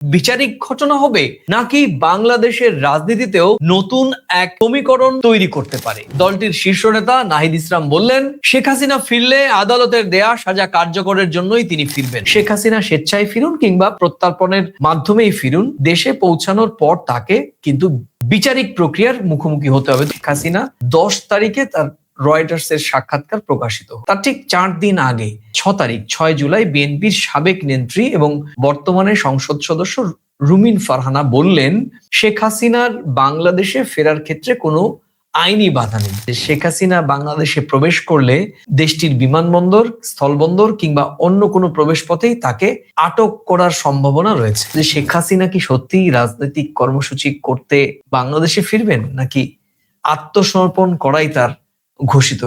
বিচারিক ঘটনা হবে, নাকি বাংলাদেশের রাজনীতিতেও নতুন এক সমীকরণ তৈরি করতে পারে? দলটির শীর্ষ নেতা নাহিদ ইসলাম বললেন, শেখ হাসিনা ফিরলে আদালতের দেয়া সাজা কার্যকরের জন্যই তিনি ফিরবেন। শেখ হাসিনা স্বেচ্ছায় ফিরুন কিংবা প্রত্যর্পণের মাধ্যমেই ফিরুন, দেশে পৌঁছানোর পর তাকে কিন্তু বিচারিক প্রক্রিয়ার মুখোমুখি হতে হবে। শেখ হাসিনা 10 তারিখে তার রয়টার্স এর সাক্ষাৎকার প্রকাশিত, তার ঠিক 4 দিন আগে 6 জুলাই বিএনপির সাবেক নেত্রী এবং বর্তমানে সংসদ সদস্য রুমিন ফারহানা বললেন, শেখ হাসিনার বাংলাদেশে ফেরার ক্ষেত্রে কোনো আইনি বাধা নেই। শেখ হাসিনা বাংলাদেশে প্রবেশ করলে দেশটির বিমানবন্দর, স্থলবন্দর কিংবা অন্য কোনো প্রবেশ পথেই তাকে আটক করার সম্ভাবনা রয়েছে। যে শেখ হাসিনা কি সত্যিই রাজনৈতিক কর্মসূচি করতে বাংলাদেশে ফিরবেন, নাকি আত্মসমর্পণ করাই তার ঘোষিত?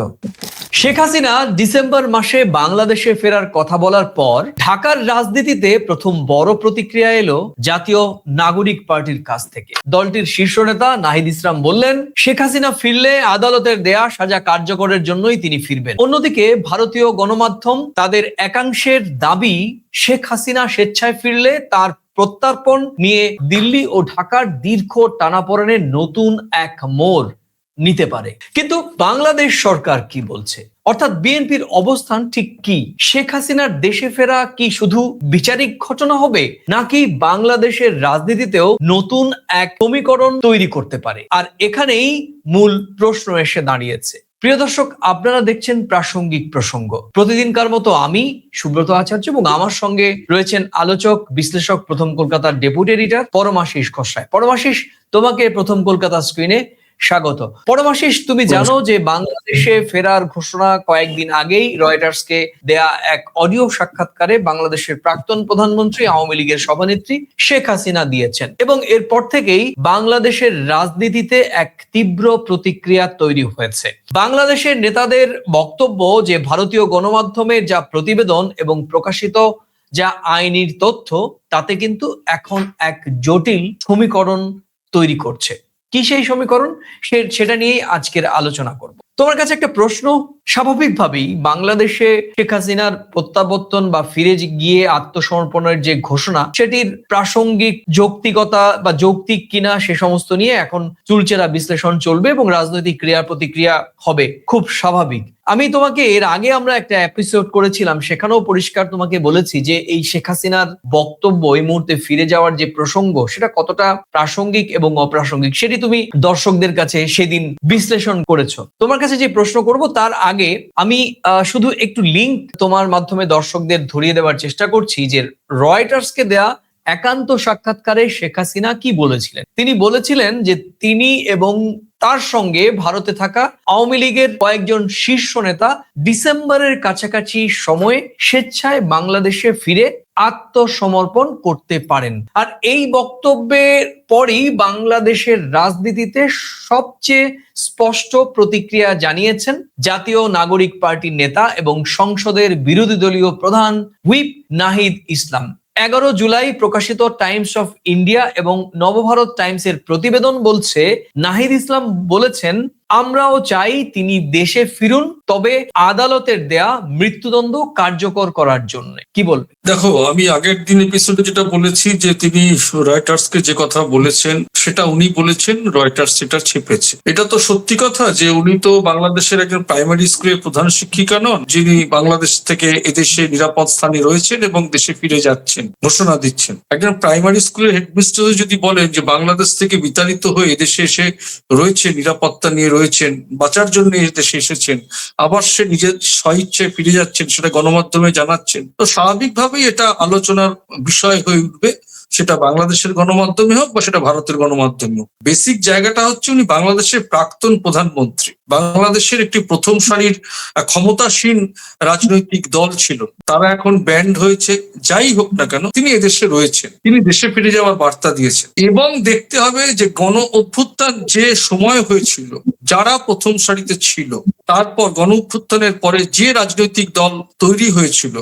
শেখ হাসিনা ডিসেম্বর মাসে বাংলাদেশে ফেরার কথা বলার পর ঢাকার রাজনীতিতে প্রথম বড় প্রতিক্রিয়া এলো জাতীয় নাগরিক পার্টির কাছ থেকে। দলটির শীর্ষ নেতা নাহিদ ইসলাম বললেন, শেখ হাসিনা ফিরলে আদালতের দেয়া সাজা কার্যকরের জন্যই তিনি ফিরবেন। অন্যদিকে ভারতীয় গণমাধ্যম তাদের একাংশের দাবি, শেখ হাসিনা স্বেচ্ছায় ফিরলে তার প্রত্যর্পণ নিয়ে দিল্লি ও ঢাকার দীর্ঘ টানাপোড়েনের নতুন এক মোড় নিতে পারে। কিন্তু বাংলাদেশ সরকার কি বলছে, অর্থাৎ বিএনপির অবস্থান ঠিক কি? শেখ হাসিনার দেশে ফেরা কি শুধু বিচারিক ঘটনা হবে, নাকি বাংলাদেশের রাজনীতিতেও নতুন এক সমীকরণ তৈরি করতে পারে? আর এখানেই মূল প্রশ্ন এসে দাঁড়িয়েছে। প্রিয় দর্শক, আপনারা দেখছেন প্রাসঙ্গিক প্রসঙ্গ। প্রতিদিনকার মতো আমি সুব্রত আচার্য এবং আমার সঙ্গে রয়েছেন আলোচক, বিশ্লেষক, প্রথম কলকাতার ডেপুটি এডিটর পরমাশিস খসড়াই। পরমাশিস, তোমাকে প্রথম কলকাতা স্ক্রিনে স্বাগত। পরমাশিস, তুমি জানো যে বাংলাদেশে ফেরার ঘোষণা কয়েকদিন আগেই রয়টার্সকে দেয়া এক অডিও সাক্ষাৎকারে বাংলাদেশের প্রাক্তন প্রধানমন্ত্রী, আওয়ামী লীগের সভানেত্রী শেখ হাসিনা দিয়েছেন, এবং এরপর থেকেই বাংলাদেশের রাজনীতিতে এক তীব্র প্রতিক্রিয়া তৈরি হয়েছে। বাংলাদেশের নেতাদের বক্তব্য যে ভারতীয় গণমাধ্যমের যা প্রতিবেদন এবং প্রকাশিত যা আইনি তথ্য, তাতে কিন্তু এখন এক জটিল সমীকরণ তৈরি করছে। কি সেই সমীকরণ? সেটা নিয়েই আজকের আলোচনা করব। তোমার কাছে একটা প্রশ্ন। স্বাভাবিকভাবেই বাংলাদেশে শেখ হাসিনার প্রত্যাবর্তন বা ফিরে গিয়ে আত্মসমর্পণের যে ঘোষণা, সেটির প্রাসঙ্গিক যৌক্তিকতা বা যৌক্তিক কিনা সে সমস্ত নিয়ে এখন চুলচেরা বিশ্লেষণ চলবে এবং রাজনৈতিক ক্রিয়া প্রতিক্রিয়া হবে, খুব স্বাভাবিক। আমি তোমাকে এর আগে আমরা একটা এপিসোড করেছিলাম, সেখানেও পরিষ্কার তোমাকে বলেছি যে এই শেখ হাসিনার বক্তব্য, এই মুহূর্তে ফিরে যাওয়ার যে প্রসঙ্গ, সেটা কতটা প্রাসঙ্গিক এবং অপ্রাসঙ্গিক সেটি তুমি দর্শকদের কাছে সেদিন বিশ্লেষণ করেছো। তোমার কাছে যে প্রশ্ন করব তার আগে আমি শুধু একটু লিংক তোমার মাধ্যমে দর্শকদের ধরিয়ে দেওয়ার চেষ্টা করছি যে রয়টার্সকে দেয়া একান্ত সাক্ষাৎকারে শেখ হাসিনা কি বলেছিলেন। তিনি বলেছিলেন যে তিনি এবং তার সঙ্গে ভারতে থাকা আওয়ামী লীগের কয়েকজন শীর্ষ নেতা ডিসেম্বরের কাছাকাছি সময়ে স্বেচ্ছায় বাংলাদেশে ফিরে আত্মসমর্পণ করতে পারেন। আর এই বক্তব্যের পরই বাংলাদেশের রাজনীতিতে সবচেয়ে স্পষ্ট প্রতিক্রিয়া জানিয়েছেন জাতীয় নাগরিক পার্টির নেতা এবং সংসদের বিরোধী দলীয় প্রধান হুইপ নাহিদ ইসলাম। 11 জুলাই প্রকাশিত টাইমস অফ ইন্ডিয়া এবং নবভারত টাইমস এর প্রতিবেদন বলছে, নাহিদ ইসলাম বলেছেন, আমরাও চাই তিনি দেশে ফিরুন, তবে আদালতের দেয়া মৃত্যুদণ্ড কার্যকর করার জন্য। কি বলবে? দেখো, আমি আগের দিন এপিসোডে যেটা বলেছি যে তিনি রয়টার্সকে যে কথা বলেছেন সেটা উনি বলেছেন, রয়টার্স সেটা ছেপেছে। এটা তো সত্যি কথা যে উনি তো বাংলাদেশের একজন প্রাইমারি স্কুলের প্রধান শিক্ষিকা নন, যিনি বাংলাদেশ থেকে এদেশে নিরাপদ স্থানে রয়েছেন এবং দেশে ফিরে যাচ্ছেন, ঘোষণা দিচ্ছেন। একজন প্রাইমারি স্কুলের হেডমিস্ট্রেস যদি বলেন যে বাংলাদেশ থেকে বিতাড়িত হয়ে এদেশে এসে রয়েছে, নিরাপত্তা নিয়ে রয়েছেন, বাঁচার জন্য এদেশে এসেছেন, আবার সে নিজের স্বইচ্ছায় ফিরে যাচ্ছেন, সেটা গণমাধ্যমে জানাচ্ছেন, তো স্বাভাবিকভাবেই এটা আলোচনার বিষয় হয়ে উঠবে, সেটা বাংলাদেশের গণমাধ্যমে হোক বা সেটা ভারতের গণমাধ্যমে হোক। বেসিক জায়গাটা হচ্ছে উনি বাংলাদেশের প্রাক্তন প্রধানমন্ত্রী, বাংলাদেশের একটি প্রথম সারির ক্ষমতাসীন রাজনৈতিক দল ছিল, তারা এখন ব্যান্ড হয়েছে। যাই হোক না কেন, তিনি এদেশে রয়েছেন, তিনি দেশে ফিরে যাওয়ার বার্তা দিয়েছেন। এবং দেখতে হবে যে গণ অভ্যুত্থান যে সময় হয়েছিল, যারা প্রথম সারিতে ছিল, তারপর গণ অভ্যুত্থানের পরে যে রাজনৈতিক দল তৈরি হয়েছিল,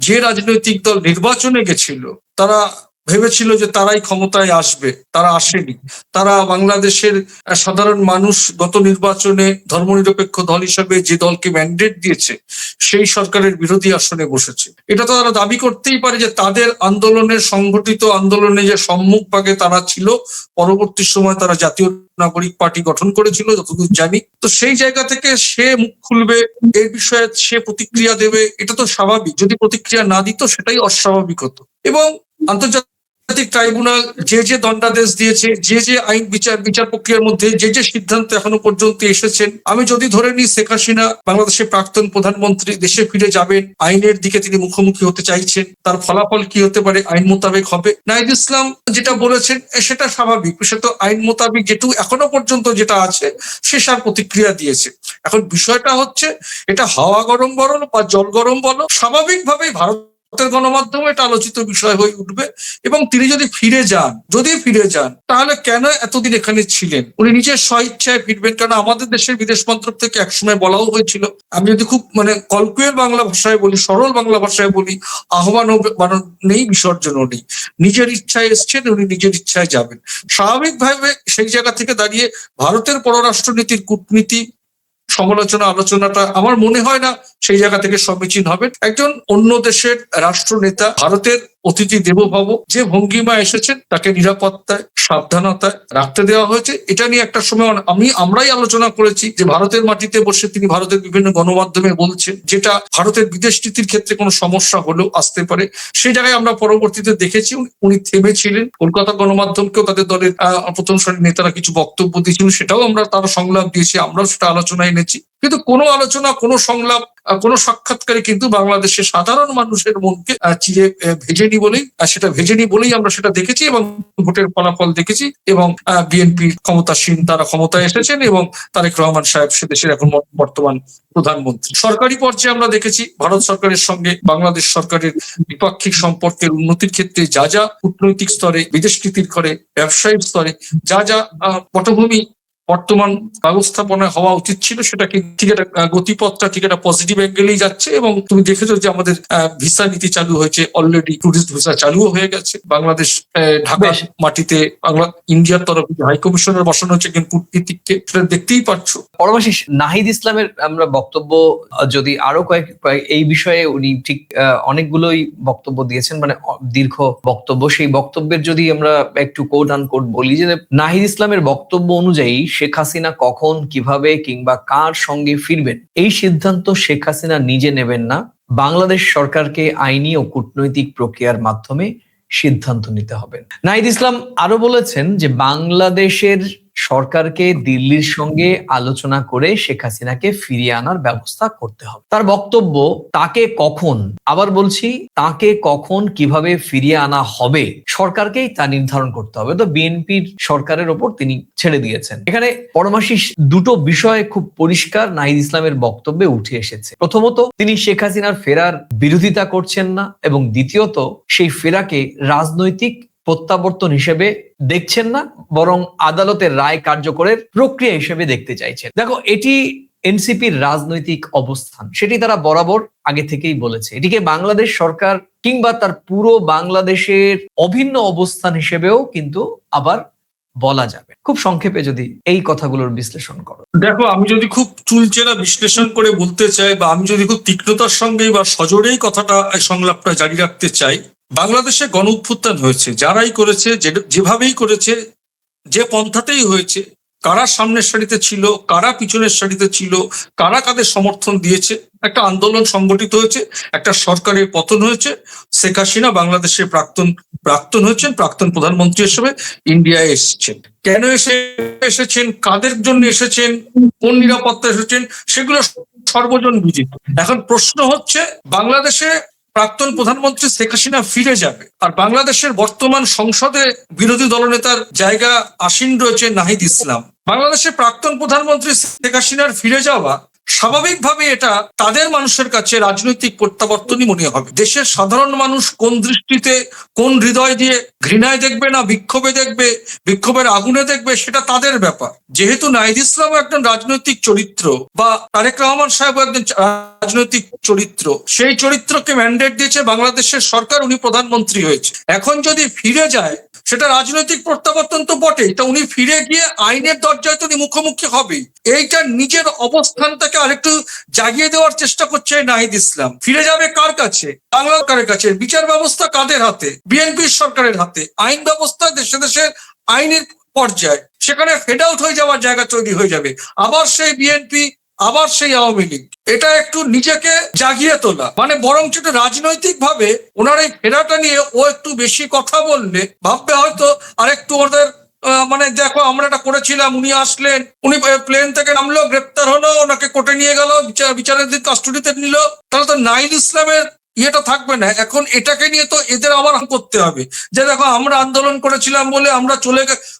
যে রাজনৈতিক দল নির্বাচনে গেছিল, তারা ভেবেছিল যে তারাই ক্ষমতায় আসবে, তারা আসেনি। তারা বাংলাদেশের সাধারণ মানুষ গত নির্বাচনে ধর্মনিরপেক্ষ দল হিসাবে যে দলকে ম্যান্ডেট দিয়েছে সেই সরকারের বিরোধী আসনে বসেছে। এটা তো তারা দাবি করতেই পারে যে তাদের আন্দোলনের, সংগঠিত আন্দোলনে যে সম্মুখভাগে তারা ছিল, পরবর্তী সময় তারা জাতীয় নাগরিক পার্টি গঠন করেছিল যতদূর জানি। তো সেই জায়গা থেকে সে মুখ খুলবে, এই বিষয়ে সে প্রতিক্রিয়া দেবে, এটা তো স্বাভাবিক। যদি প্রতিক্রিয়া না দিত সেটাই অস্বাভাবিক হতো। এবং আন্তর্জাতিক ট্রাইব্যুনাল যে দণ্ডাদেশ দিয়েছে, যে আইন বিচার প্রক্রিয়ার মধ্যে যে সিদ্ধান্ত এখনো পর্যন্ত এসেছেন, আমি যদি ধরে নিই শেখ হাসিনা বাংলাদেশের প্রাক্তন প্রধানমন্ত্রী দেশে ফিরে যাবেন, আইনের দিকে তিনি মুখোমুখি হতে চাইছেন, তার ফলাফল কি হতে পারে আইন মোতাবেক হবে। নাহিদ ইসলাম যেটা বলেছেন সেটা স্বাভাবিক, সে তো আইন মোতাবেক যেটুকু এখনো পর্যন্ত যেটা আছে সে সার প্রতিক্রিয়া দিয়েছে। এখন বিষয়টা হচ্ছে এটা হাওয়া গরম বলো বা জল গরম বলো, স্বাভাবিকভাবেই ভারতের গণমাধ্যমে এটা আলোচিত বিষয় হয়ে উঠবে। এবং তিনি যদি ফিরে যান তাহলে কেন এতদিন এখানে ছিলেন? উনি নিজের স্বইচ্ছায় ফিরবেন, কারণ আমাদের দেশের বিদেশ মন্ত্রক থেকে একসময় বলাও হয়েছিল, আমি যদি খুব কল্পের বাংলা ভাষায় বলি, সরল বাংলা ভাষায় বলি, আহ্বানও নেই, বিসর্জনও নেই। নিজের ইচ্ছায় এসছেন, উনি নিজের ইচ্ছায় যাবেন। স্বাভাবিকভাবে সেই জায়গা থেকে দাঁড়িয়ে ভারতের পররাষ্ট্রনীতির কূটনীতি আলোচনাটা আমার মনে হয় না সেই জায়গা থেকে সমীচীন হবে। একজন অন্য দেশের রাষ্ট্রনেতা ভারতের অতিথি দেবভব যে ভঙ্গিমা এসেছেন, তাকে নিরাপত্তায়, সাবধানতায় রাখতে দেওয়া হয়েছে। এটা নিয়ে একটা সময় আমরাই আলোচনা করেছি যে ভারতের মাটিতে বসে তিনি ভারতের বিভিন্ন গণমাধ্যমে বলছেন, যেটা ভারতের বিদেশ নীতির ক্ষেত্রে কোনো সমস্যা হলেও আসতে পারে। সেই জায়গায় আমরা পরবর্তীতে দেখেছি উনি থেমেছিলেন। কলকাতার গণমাধ্যমকেও তাদের দলের প্রথম সারির নেতারা কিছু বক্তব্য দিয়েছিলেন, সেটাও তারা সংলাপ দিয়েছি, আমরাও সেটা আলোচনায় এনেছি। কিন্তু কোনো আলোচনা, কোনো সংলাপ, কোনো সাক্ষাৎকারে কিন্তু বাংলাদেশের সাধারণ মানুষের মনকে চিরে ভেজেনি বলেই আমরা সেটা দেখেছি এবং ভোটের ফলাফল দেখেছি। এবং বিএনপি ক্ষমতাসীন, তারা ক্ষমতায় এসেছেন এবং তারেক রহমান সাহেব সে দেশের এখন বর্তমান প্রধানমন্ত্রী। সরকারি পর্যায়ে আমরা দেখেছি ভারত সরকারের সঙ্গে বাংলাদেশ সরকারের দ্বিপাক্ষিক সম্পর্কের উন্নতির ক্ষেত্রে যা কূটনৈতিক স্তরে, বিদেশ নীতির স্তরে, ব্যবসায়িক স্তরে যা পটভূমি বর্তমান ব্যবস্থাপনায় হওয়া উচিত ছিল, সেটা ঠিক একটা গতিপথটা ঠিক একটা পজিটিভ অ্যাঙ্গেলেই যাচ্ছে। এবং তুমি দেখেছো যে আমাদের ভিসা নীতি চালু হয়েছে, অলরেডি টুরিস্ট ভিসা চালুও হয়ে গেছে। বাংলাদেশ ঢাকার মাটিতে ইন্ডিয়ার তরফে হাই কমিশনার বসানো হচ্ছে কূটনীতিককে, সেটা দেখতেই পাচ্ছ। পরবর্তী নাহিদ ইসলামের আমরা বক্তব্য যদি আরো কয়েক এই বিষয়ে উনি ঠিক অনেকগুলোই বক্তব্য দিয়েছেন, দীর্ঘ বক্তব্য। সেই বক্তব্যের যদি আমরা একটু কোট আনকোট বলি, যে নাহিদ ইসলামের বক্তব্য অনুযায়ী শেখ হাসিনা কখন, কিভাবে কিংবা কার সঙ্গে ফিরবেন এই সিদ্ধান্ত শেখ হাসিনা নিজে নেবেন না, বাংলাদেশ সরকারকে আইনি ও কূটনৈতিক প্রক্রিয়ার মাধ্যমে সিদ্ধান্ত নিতে হবে। নাহিদ ইসলাম আরো বলেছেন যে বাংলাদেশের সরকারকে দিল্লির সঙ্গে আলোচনা করে শেখ হাসিনাকে ফিরিয়ে আনার ব্যবস্থা করতে হবে। তার বক্তব্য, তাকে কখন, আবার বলছি, তাকে কখন কিভাবে ফিরিয়ে আনা হবে সরকারকেই তা নির্ধারণ করতে হবে। তো বিএনপির সরকারের ওপর তিনি ছেড়ে দিয়েছেন। এখানে পরমাশিস দুটো বিষয় খুব পরিষ্কার নাহিদ ইসলামের বক্তব্যে উঠে এসেছে। প্রথমত, তিনি শেখ হাসিনার ফেরার বিরোধিতা করছেন না, এবং দ্বিতীয়ত সেই ফেরাকে রাজনৈতিক প্রত্যাবর্তন হিসেবে দেখছেন না, বরং আদালতের রায় কার্যকরের প্রক্রিয়া হিসেবে দেখতে চাইছেন। দেখো, এটি এনসিপির রাজনৈতিক অবস্থান, সেটি তারা বরাবর আগে থেকেই বলেছে। এটিকে বাংলাদেশ সরকার কিংবা তার পুরো বাংলাদেশের অভিন্ন অবস্থান হিসেবেও কিন্তু আবার বলা যাবে। খুব সংক্ষেপে যদি এই কথাগুলোর বিশ্লেষণ করো। দেখো, আমি যদি খুব চুলচেরা বিশ্লেষণ করে বলতে চাই, বা আমি যদি খুব তীক্ষ্ণতার সঙ্গে বা সজোরেই কথাটা সংলাপটা জারি রাখতে চাই, বাংলাদেশে গণ অভ্যুত্থান হয়েছে, যারাই করেছে, যেভাবেই করেছে, যে পন্থাতেই হয়েছে, কারা সামনের সারিতে ছিল, কারা পিছনের সারিতে ছিল, কারা কাদের সমর্থন দিয়েছে, একটা আন্দোলন সংগঠিত হয়েছে, একটা সরকারের পতন হয়েছে। শেখ হাসিনা বাংলাদেশের প্রাক্তন হয়েছেন, প্রাক্তন প্রধানমন্ত্রী হিসেবে ইন্ডিয়ায় এসেছেন। কেন এসেছেন, কাদের জন্য এসেছেন, কোন নিরাপত্তা এসেছেন, সেগুলো সর্বজন বিদিত। এখন প্রশ্ন হচ্ছে, বাংলাদেশে প্রাক্তন প্রধানমন্ত্রী শেখ হাসিনা ফিরে যাবে, আর বাংলাদেশের বর্তমান সংসদে বিরোধী দলনেতার জায়গা আসীন রয়েছে নাহিদ ইসলাম। বাংলাদেশের প্রাক্তন প্রধানমন্ত্রী শেখ হাসিনার ফিরে যাওয়া স্বাভাবিকভাবে এটা তাদের মানুষের কাছে রাজনৈতিক প্রত্যাবর্তনই মনে হবে। দেশের সাধারণ মানুষ কোন দৃষ্টিতে, কোন হৃদয় দিয়ে ঘৃণায় দেখবে না বিক্ষোভে দেখবে, বিক্ষোভের আগুনে দেখবে, সেটা তাদের ব্যাপার। যেহেতু নাহিদ ইসলামও একজন রাজনৈতিক চরিত্র, বা তারেক রহমান সাহেব একজন রাজনৈতিক চরিত্র, সেই চরিত্রকে ম্যান্ডেট দিয়েছে বাংলাদেশের সরকার, উনি প্রধানমন্ত্রী হয়েছে। এখন যদি ফিরে যায়, সেটা রাজনৈতিক প্রত্যাবর্তন তো বটেই, তা উনি ফিরে গিয়ে আইনের দরজায় তো উনি মুখোমুখি হবেই। এইটা নিজের অবস্থানটাকে আরেকটু জাগিয়ে দেওয়ার চেষ্টা করছে নাহিদ ইসলাম। ফিরে যাবে কার কাছে? বাংলা সরকারের কাছে। বিচার ব্যবস্থা কাদের হাতে? বিএনপির সরকারের হাতে। আইন ব্যবস্থা দেশে দেশের আইনের পর্যায়ে, সেখানে ফেড আউট হয়ে যাওয়ার জায়গা তৈরি হয়ে যাবে। আবার সেই বিএনপি, আবার সেই আওয়ামী লীগ। এটা একটু নিজেকে জাগিয়ে তোলা, মানে বরঞ্চ রাজনৈতিক ভাবে ওনার এই ফেরাটা নিয়ে ও একটু বেশি কথা বললে ভাববে হয়তো আরেকটু ওদের মানে দেখো আমরা এটা করেছিলাম, উনি আসলেন, উনি প্লেন থেকে নামলো, গ্রেপ্তার হলো, ওনাকে কোর্টে নিয়ে গেল, বিচারের দিন কাস্টডিতে নিল, তাহলে তো নাহিদ ইসলামের ইয়েটা থাকবে না। এখন এটাকে নিয়ে তো এদের আবার করতে হবে যে দেখো আমরা আন্দোলন করেছিলাম বলে আমরা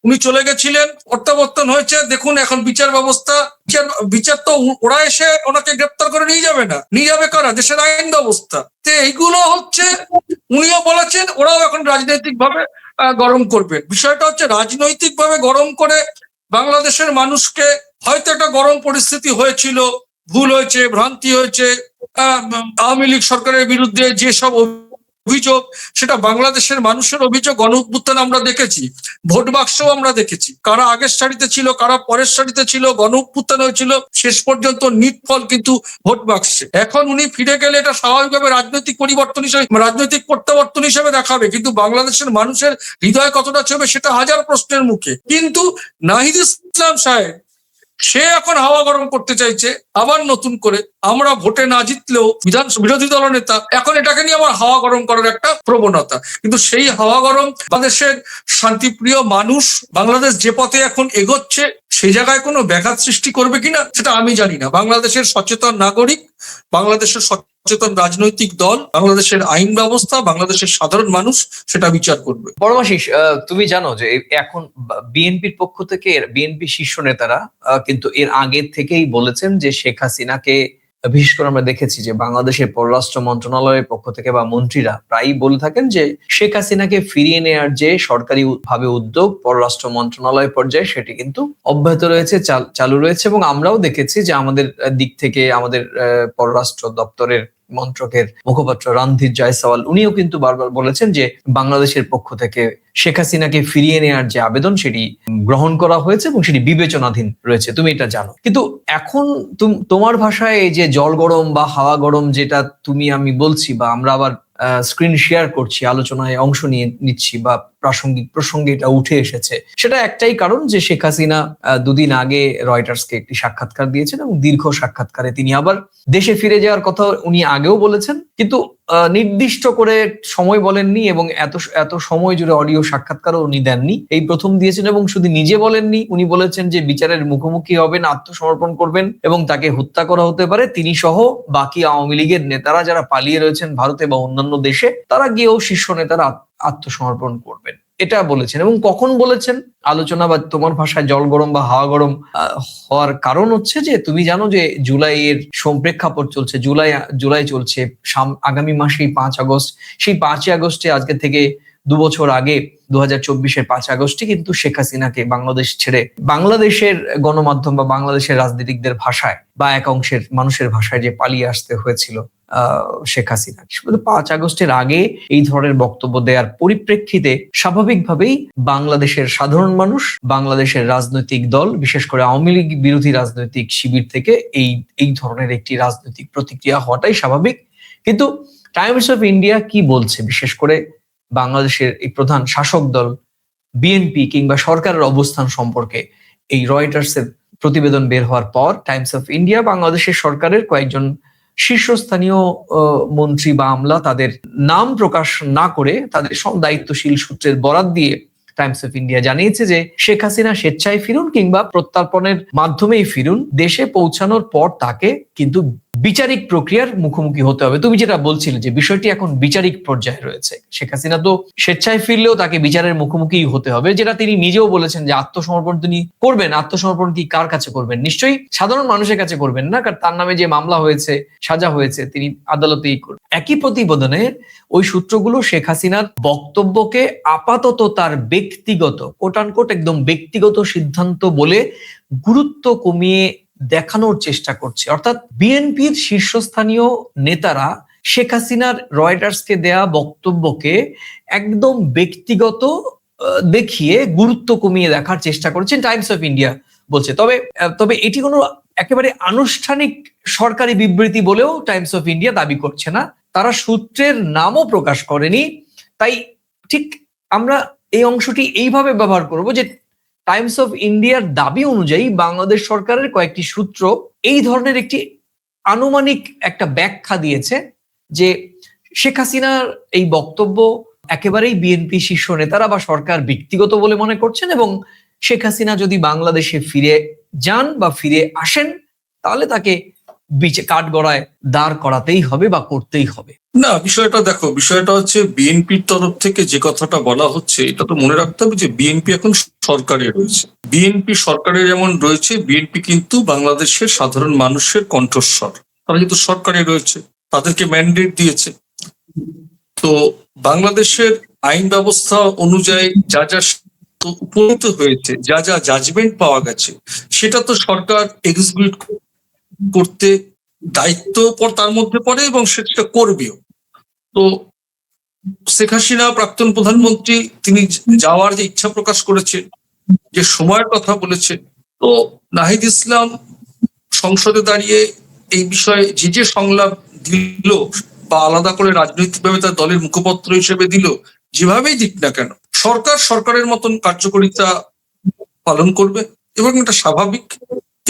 উনি চলে গেছিলেন, প্রত্যাবর্তন হয়েছে, দেখুন এখন বিচার ব্যবস্থা, বিচার তো ওরা এসে ওনাকে গ্রেপ্তার করে নিয়ে যাবে না, নিয়ে যাবে কারা? দেশের আইন ব্যবস্থা। তো এইগুলো হচ্ছে উনিও বলেছেন, ওরাও এখন রাজনৈতিক ভাবে গরম করবেন। বিষয়টা হচ্ছে রাজনৈতিক ভাবে গরম করে বাংলাদেশের মানুষকে, হয়তো একটা গরম পরিস্থিতি হয়েছিল, ভুল হয়েছে, ভ্রান্তি হয়েছে, আওয়ামী লীগ সরকারের বিরুদ্ধে যেসব অভিযোগ, সেটা বাংলাদেশের মানুষের অভিযোগ। গণ অভ্যুত্থান আমরা দেখেছি, ভোট বাক্সও আমরা দেখেছি, কারা আগের সারিতে ছিল, কারা পরের সারিতে ছিল। গণ অভ্যুত্থান হয়েছিল, শেষ পর্যন্ত নিটফল কিন্তু ভোট বাক্সে। এখন উনি ফিরে গেলে এটা স্বাভাবিকভাবে রাজনৈতিক পরিবর্তন হিসেবে, রাজনৈতিক প্রত্যাবর্তন হিসেবে দেখাবে, কিন্তু বাংলাদেশের মানুষের হৃদয় কতটা ছবে সেটা হাজার প্রশ্নের মুখে। কিন্তু নাহিদ ইসলাম সাহেব সে এখন হাওয়া গরম করতে চাইছে আবার নতুন করে। আমরা ভোটে না জিতলেও বিরোধী দল নেতা, এখন এটাকে নিয়ে আমার হাওয়া গরম করার একটা প্রবণতা। কিন্তু সেই হাওয়া গরম বাংলাদেশের শান্তিপ্রিয় মানুষ, বাংলাদেশ যে পথে এখন এগোচ্ছে, সেই জায়গায় কোনো ব্যাঘাত সৃষ্টি করবে কিনা সেটা আমি জানি না। বাংলাদেশের সচেতন নাগরিক, বাংলাদেশের সচেতন রাজনৈতিক দল, বাংলাদেশের আইন ব্যবস্থা, বাংলাদেশের সাধারণ মানুষ সেটা বিচার করবে। পরমাশিস, তুমি জানো যে এখন বিএনপির পক্ষ থেকে বিএনপি শীর্ষ নেতারা কিন্তু এর আগে থেকেই বলেছেন যে শেখ হাসিনাকে, বিশেষ করে আমরা দেখেছি যে বাংলাদেশের পররাষ্ট্র মন্ত্রণালয়ের পক্ষ থেকে বা মন্ত্রীরা প্রায়ই বলে থাকেন যে শেখ হাসিনাকে ফিরিয়ে নেওয়ার যে সরকারি ভাবে উদ্যোগ পররাষ্ট্র মন্ত্রণালয় পর্যায়ে, সেটি কিন্তু অব্যাহত রয়েছে, চালু রয়েছে। এবং আমরাও দেখেছি যে আমাদের দিক থেকে আমাদের পররাষ্ট্র দপ্তরের মন্ত্রকের মুখপাত্র রণধীর জয়সওয়াল, উনিও কিন্তু বারবার বলেছেন যে বাংলাদেশের পক্ষ থেকে শেখ হাসিনাকে ফিরিয়ে নেওয়ার যে আবেদন, সেটি গ্রহণ করা হয়েছে এবং সেটি বিবেচনাধীন রয়েছে। তুমি এটা জানো, কিন্তু এখন তোমার ভাষায় এই যে জল গরম বা হাওয়া গরম, যেটা তুমি আমি বলছি বা আমরা আবার স্ক্রিন শেয়ার করছি, আলোচনায় অংশ নিচ্ছি বা প্রাসঙ্গিক প্রসঙ্গে এটা উঠে এসেছে, সেটা একটাই কারণ যে শেখ হাসিনা দুদিন আগে রয়টার্সকে একটি সাক্ষাৎকার দিয়েছেন এবং দীর্ঘ সাক্ষাৎকারে তিনি আবার দেশে ফিরে যাওয়ার কথা উনি আগেও বলেছেন, কিন্তু নির্দিষ্ট করে সময় বলেননি এবং এত সময় জুড়ে অডিও সাক্ষাৎকারও উনি দেননি। এই প্রথম দিয়েছেন এবং শুধু নিজে বলেননি, উনি বলেছেন যে বিচারের মুখোমুখি হবেন, আত্মসমর্পণ করবেন এবং তাকে হত্যা করা হতে পারে। তিনি সহ বাকি আওয়ামী লীগের নেতারা যারা পালিয়ে রয়েছেন ভারতে বা অন্যান্য দেশে, তারা গিয়েও শীর্ষ নেতারা আত্মসমর্পণ করবেন, এটা বলেছেন। এবং কখন বলেছেন? আলোচনা বা তোমার ভাষায় জল গরম বা হাওয়া গরম হওয়ার কারণ হচ্ছে যে তুমি জানো যে জুলাইয়ের প্রেক্ষাপট চলছে, জুলাই চলছে, আগামী মাসেই 5 আগস্ট। সেই 5 আগস্টে আজকে থেকে 2 বছর আগে 2024-এর 5 আগস্টে কিন্তু শেখ হাসিনাকে বাংলাদেশ ছেড়ে, বাংলাদেশের গণমাধ্যম বা বাংলাদেশের রাজনীতিকদের ভাষায় বা এক অংশের মানুষের ভাষায় যে পালিয়ে আসতে হয়েছিল শেখ হাসিনা। 5 আগস্টের আগে এই ধরনের বক্তব্য দেওয়ার পরিপ্রেক্ষিতে স্বাভাবিকভাবেই বাংলাদেশের সাধারণ মানুষ, বাংলাদেশের রাজনৈতিক দল, বিশেষ করে আওয়ামী লীগ বিরোধী রাজনৈতিক শিবির থেকে এই ধরনের একটি রাজনৈতিক প্রতিক্রিয়া হওয়াটাই স্বাভাবিক। কিন্তু টাইমস অফ ইন্ডিয়া কি বলছে, বিশেষ করে বাংলাদেশের এই প্রধান শাসক দল বিএনপি কিংবা সরকারের অবস্থান সম্পর্কে এই রয়টার্সের প্রতিবেদন বের হওয়ার পর টাইমস অফ ইন্ডিয়া বাংলাদেশের সরকারের কয়েকজন শীর্ষস্থানীয় মন্ত্রী বা আমলা, তাদের নাম প্রকাশ না করে তাদের দায়িত্বশীল সূত্রের বরাত দিয়ে টাইমস অফ ইন্ডিয়া জানিয়েছে যে শেখ হাসিনা স্বেচ্ছায় ফিরুন কিংবা প্রত্যর্পণের মাধ্যমেই ফিরুন, দেশে পৌঁছানোর পর তাকে কিন্তু বিচারিক প্রক্রিয়ার মুখোমুখি হতে হবে। তুমি যেটা বলছিলে যে বিষয়টি এখন বিচারিক পর্যায়ে রয়েছে, শেখ হাসিনা তো স্বেচ্ছায় ফিরলেও তাকে বিচারের মুখোমুখি হতে হবে, যেটা তিনি নিজেও বলেছেন যে আত্মসমর্পণ তিনি করবেন। আত্মসমর্পণ কি কার কাছে করবেন? নিশ্চয়ই সাধারণ মানুষের কাছে করবেন না, কারণ তার নামে যে মামলা হয়েছে, সাজা হয়েছে, তিনি আদালতেই করবেন। একই প্রতিবেদনে ওই সূত্রগুলো শেখ হাসিনার বক্তব্যকে আপাতত তার ব্যক্তিগত কোট আনকোট একদম ব্যক্তিগত সিদ্ধান্ত বলে গুরুত্ব কমিয়ে দেখানোর চেষ্টা করছে। অর্থাৎ বিএনপির শীর্ষস্থানীয় নেতারা শেখ হাসিনার রয়টার্সকে দেয়া বক্তব্যকে একদম ব্যক্তিগত দেখিয়ে গুরুত্ব কমিয়ে দেখার চেষ্টা করেছেন, টাইমস অফ ইন্ডিয়া বলছে। তবে এটি কোনো একেবারে আনুষ্ঠানিক সরকারি বিবৃতি বলেও টাইমস অফ ইন্ডিয়া দাবি করছে না, তারা সূত্রের নামও প্রকাশ করেনি। তাই ঠিক আমরা এই অংশটি এইভাবে ব্যবহার করব যে টাইমস অফ ইন্ডিয়ার দাবি অনুযায়ী বাংলাদেশ সরকারের কয়েকটি সূত্র এই ধরনের একটি আনুমানিক একটা ব্যাখ্যা দিয়েছে যে শেখ হাসিনার এই বক্তব্য একেবারেই বিএনপি শীর্ষ নেতারা বা সরকার ব্যক্তিগত বলে মনে করছেন, এবং শেখ হাসিনা যদি বাংলাদেশে ফিরে যান বা ফিরে আসেন তাহলে তাকে কাঠগড়ায় দাঁড় করাতেই হবে বা করতেই হবে। না, বিষয়টা দেখো, বিষয়টা হচ্ছে বিএনপির তরফ থেকে যে কথাটা বলা হচ্ছে, এটা তো মনে রাখতে হবে যে বিএনপি এখন সরকারে রয়েছে। বিএনপি সরকারে যেমন রয়েছে, বিএনপি কিন্তু বাংলাদেশের সাধারণ মানুষের কণ্ঠস্বর। তারা কিন্তু সরকারে রয়েছে, তাদেরকে ম্যান্ডেট দিয়েছে। তো বাংলাদেশের আইন ব্যবস্থা অনুযায়ী যা যা উপনীত হয়েছে, যা যা জাজমেন্ট পাওয়া গেছে, সেটা তো সরকার এক্সিকিউট করতে দায়িত্ব তার মধ্যে পড়ে এবং সেটা করবেও। তো শেখ হাসিনা প্রাক্তন প্রধানমন্ত্রী, তিনি যাওয়ার যে ইচ্ছা প্রকাশ করেছেন, যে সময়ের কথা বলেছেন, তো নাহিদ ইসলাম সংসদে দাঁড়িয়ে এই বিষয়ে যে সংলাপ দিল বা আলাদা করে রাজনৈতিকভাবে তার দলের মুখপত্র হিসেবে দিল, যেভাবেই দিক না কেন, সরকারের মতন কার্যকারিতা পালন করবে এবং এটা স্বাভাবিক।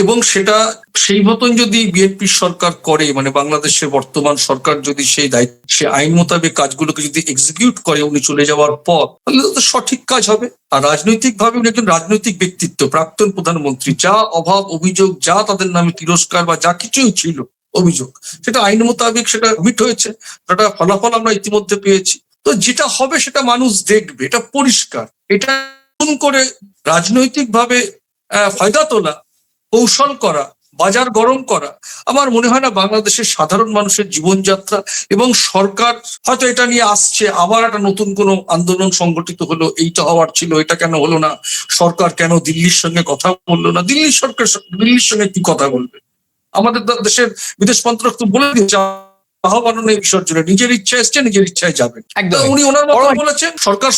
এবং সেটা সেই মতন যদি বিএনপি সরকার করে, মানে বাংলাদেশের বর্তমান সরকার যদি সেই দায়িত্ব, সে আইন মোতাবেক কাজগুলোকে যদি এক্সিকিউট করে উনি চলে যাওয়ার পর, তাহলে তো সঠিক কাজ হবে। আর রাজনৈতিক ভাবে উনি একজন রাজনৈতিক ব্যক্তিত্ব, প্রাক্তন প্রধানমন্ত্রী, যা অভাব অভিযোগ, যা তাদের নামে তিরস্কার বা যা কিছুই ছিল অভিযোগ, সেটা আইন মোতাবেক সেটা মিট হয়েছে, সেটা ফলাফল আমরা ইতিমধ্যে পেয়েছি। তো যেটা হবে সেটা মানুষ দেখবে, এটা পরিষ্কার। এটা করে রাজনৈতিক ভাবে ফায়দা তোলা, কৌশল করা, বাজার গরম করা, আমার মনে হয় না বাংলাদেশের সাধারণ মানুষের জীবনযাত্রা। এবং সরকার হয়তো এটা নিয়ে আসছে, আবার একটা নতুন কোনো আন্দোলন সংগঠিত হলো, এইটা হওয়ার ছিল, এটা কেন হলো না, সরকার কেন দিল্লির সঙ্গে কথা বললো না। দিল্লির সরকার দিল্লির সঙ্গে কি কথা বলবে? আমাদের দেশের বিদেশ মন্ত্রক তো বলে দিয়েছে আহ্বান নেই বিসর্জনে, নিজের ইচ্ছা এসছে, নিজের ইচ্ছায় যাবেন। উনি ওনার মতো বলেছেন,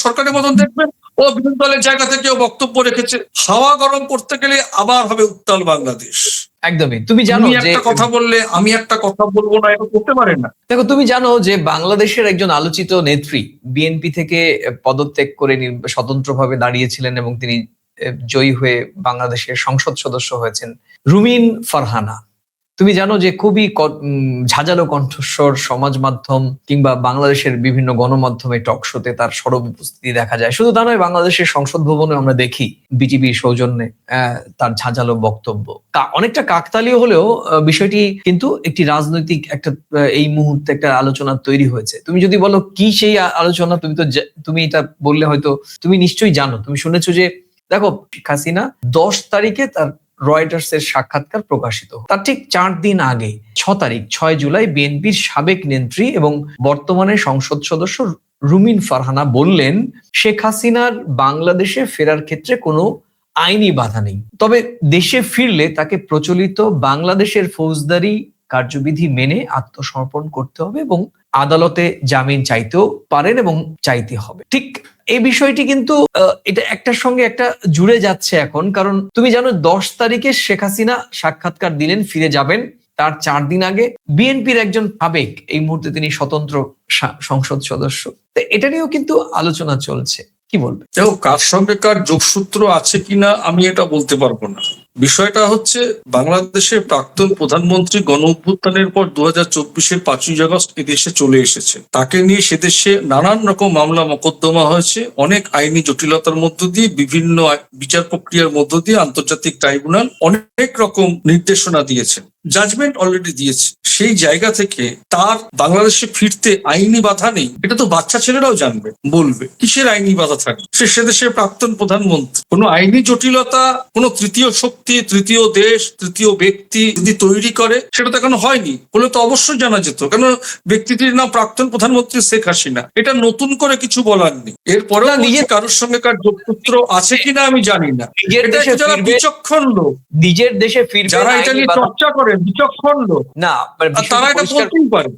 সরকারের মতন দেখবেন। ও বিরোধী দলের জায়গা থেকেও বক্তব্য রেখেছে। হাওয়া গরম করতে গেলে আবার হবে উত্তাল বাংলাদেশ। একদমই। তুমি জানো যে একটা কথা বললে আমি একটা কথা বলবো না, এটা করতে পারে না। দেখো, তুমি জানো যে বাংলাদেশের একজন আলোচিত নেত্রী বিএনপি থেকে পদত্যাগ করে স্বতন্ত্রভাবে দাঁড়িয়েছিলেন এবং তিনি জয়ী হয়ে বাংলাদেশের সংসদ সদস্য হয়েছেন, রুমিন ফারহানা। তুমি জানো যে খুবই ঝাঁঝালো কণ্ঠস্বর, সমাজ মাধ্যম কিংবা বাংলাদেশের বিভিন্ন গণমাধ্যমে টক শোতে তার সরব উপস্থিতি দেখা যায়। শুধু তা নয়, বাংলাদেশের সংসদ ভবনে আমরা দেখি বিটিভির সৌজন্যে তার ঝাঁঝালো বক্তব্য। অনেকটা কাকতালীয় হলেও বিষয়টি কিন্তু একটি রাজনৈতিক একটা এই মুহূর্তে একটা আলোচনা তৈরি হয়েছে। তুমি যদি বলো কি সেই আলোচনা, তুমি এটা বললে হয়তো তুমি নিশ্চয়ই জানো, তুমি শুনেছো যে দেখো, শেখ হাসিনা 10 তারিখে তার রয়টার্স এর সাক্ষাৎকার প্রকাশিত, তার ঠিক 4 দিন আগে 6 জুলাই বিএনপির সাবেক নেত্রী এবং বর্তমানে সংসদ সদস্য রুমিন ফারহানা বললেন, শেখ হাসিনার বাংলাদেশে ফেরার ক্ষেত্রে কোনো আইনি বাধা নেই, তবে দেশে ফিরলে তাকে প্রচলিত বাংলাদেশের ফৌজদারি কার্যবিধি মেনে আত্মসমর্পণ করতে হবে এবং আদালতে জামিন চাইতেও পারেন এবং চাইতে হবে। ঠিক এই বিষয়টি কিন্তু এটা একটার সঙ্গে একটা জুড়ে যাচ্ছে এখন, কারণ তুমি জানো 10 তারিখে শেখ হাসিনা সাক্ষাৎকার দিলেন, ফিরে যাবেন। তার 4 দিন আগে বিএনপির একজন সাবেক, এই মুহূর্তে তিনি স্বতন্ত্র সংসদ সদস্য, এটা নিয়েও কিন্তু আলোচনা চলছে। কি বলবে? দেখো, কার সঙ্গে কার যোগসূত্র আছে কিনা আমি এটা বলতে পারবো না। বিষয়টা হচ্ছে বাংলাদেশের প্রাক্তন প্রধানমন্ত্রী গণ অভ্যুত্থানের পর 2024-এর 5ই আগস্ট এদেশে চলে এসেছে। তাকে নিয়ে সেদেশে নানান রকম মামলা মোকদ্দমা হয়েছে, অনেক আইনি জটিলতার মধ্য দিয়ে, বিভিন্ন বিচার প্রক্রিয়ার মধ্য দিয়ে আন্তর্জাতিক ট্রাইব্যুনাল অনেক রকম নির্দেশনা দিয়েছে, জাজমেন্ট অলরেডি দিয়েছে। সেই জায়গা থেকে তার বাংলাদেশে ফিরতে আইনি বাধা নেই, এটা তো বাচ্চা ছেলেরাও জানবে, বলবে কিসের আইনি বাধা থাকে। সে দেশের প্রাক্তন প্রধানমন্ত্রী, কোনো আইনি জটিলতা কোনো তৃতীয় শক্তি, তৃতীয় দেশ, তৃতীয় ব্যক্তি যদি তৈরি করে, সেটা তো এখনো হয়নি, বলে তো অবশ্যই জানা যেত। কেন, ব্যক্তিটির নাম প্রাক্তন প্রধানমন্ত্রী শেখ হাসিনা, এটা নতুন করে কিছু বলার নেই। এরপরে নিজের কারোর সঙ্গে কার যোগসূত্র আছে কিনা আমি জানি না। এটা যারা বিচক্ষণ লোক, নিজের দেশে ফিরবে, যারা এটা নিয়ে চর্চা করে, বিচক্ষণ লোক না, তারা এটা বলতেই পারে।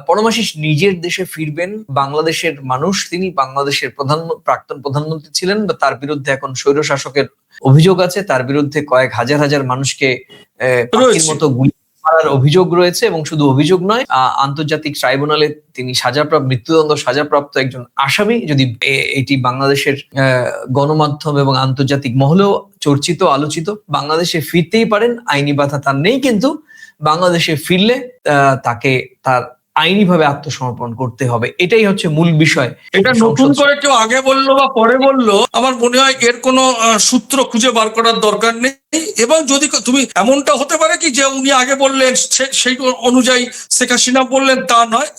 পরমাশিস নিজের দেশে ফিরবেন, বাংলাদেশের মানুষ, তিনি বাংলাদেশের প্রাক্তন প্রধানমন্ত্রী ছিলেন, বা তার বিরুদ্ধে এখন স্বৈর শাসকের অভিযোগ আছে, তার বিরুদ্ধে কয়েক হাজার হাজার মানুষকে পাখির মতো গুলি মারার অভিযোগ রয়েছে, এবং শুধু অভিযোগ নয়, আন্তর্জাতিক ট্রাইব্যুনালে তিনি মৃত্যুদণ্ড সাজাপ্রাপ্ত একজন আসামি। যদি এটি বাংলাদেশের গণমাধ্যম এবং আন্তর্জাতিক মহলেও চর্চিত, আলোচিত। বাংলাদেশে ফিরতেই পারেন, আইনি বাধা তার নেই, কিন্তু বাংলাদেশে ফিরলে তাকে তার আইনিভাবে আত্মসমর্পণ করতে হবে, এটাই হচ্ছে মূল বিষয়। এটা নতুন করে কেউ আগে বললো বা পরে বললো, আমার মনে হয় এর কোনো সূত্র খুঁজে বার করার দরকার নেই। এবং যদি তুমি, এমনটা হতে পারে কি যে উনি আগে বললেন সেই অনুযায়ী শেখ হাসিনা বললেন, তা নয়।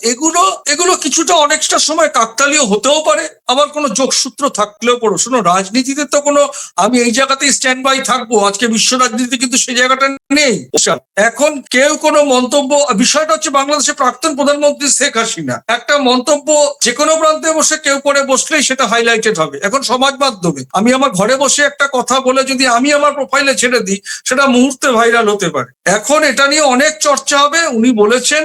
এগুলো কিছুটা অনেকটা সময় কাকতালীয় হতেও পারে, আবার কোনো যোগসূত্র থাকলেও পড়ো। শোনো, রাজনীতিতে তো কোনো আমি এই জায়গাতেই স্ট্যান্ড বাই থাকবো, আজকে বিশ্ব রাজনীতি কিন্তু সেই জায়গাটা নেই। এখন কেউ কোনো মন্তব্য, বিষয়টা হচ্ছে বাংলাদেশের প্রাক্তন প্রধানমন্ত্রী শেখ হাসিনা একটা মন্তব্য যে কোনো প্রান্তে বসে কেউ করে বসলেই সেটা হাইলাইটেড হবে। এখন সমাজ মাধ্যমে আমি আমার ঘরে বসে একটা কথা বলে যদি আমি আমার প্রোফাইলে ছেড়ে দিই, সেটা মুহূর্তে ভাইরাল হতে পারে। এখন এটা নিয়ে অনেক চর্চা হবে। উনি বলেছেন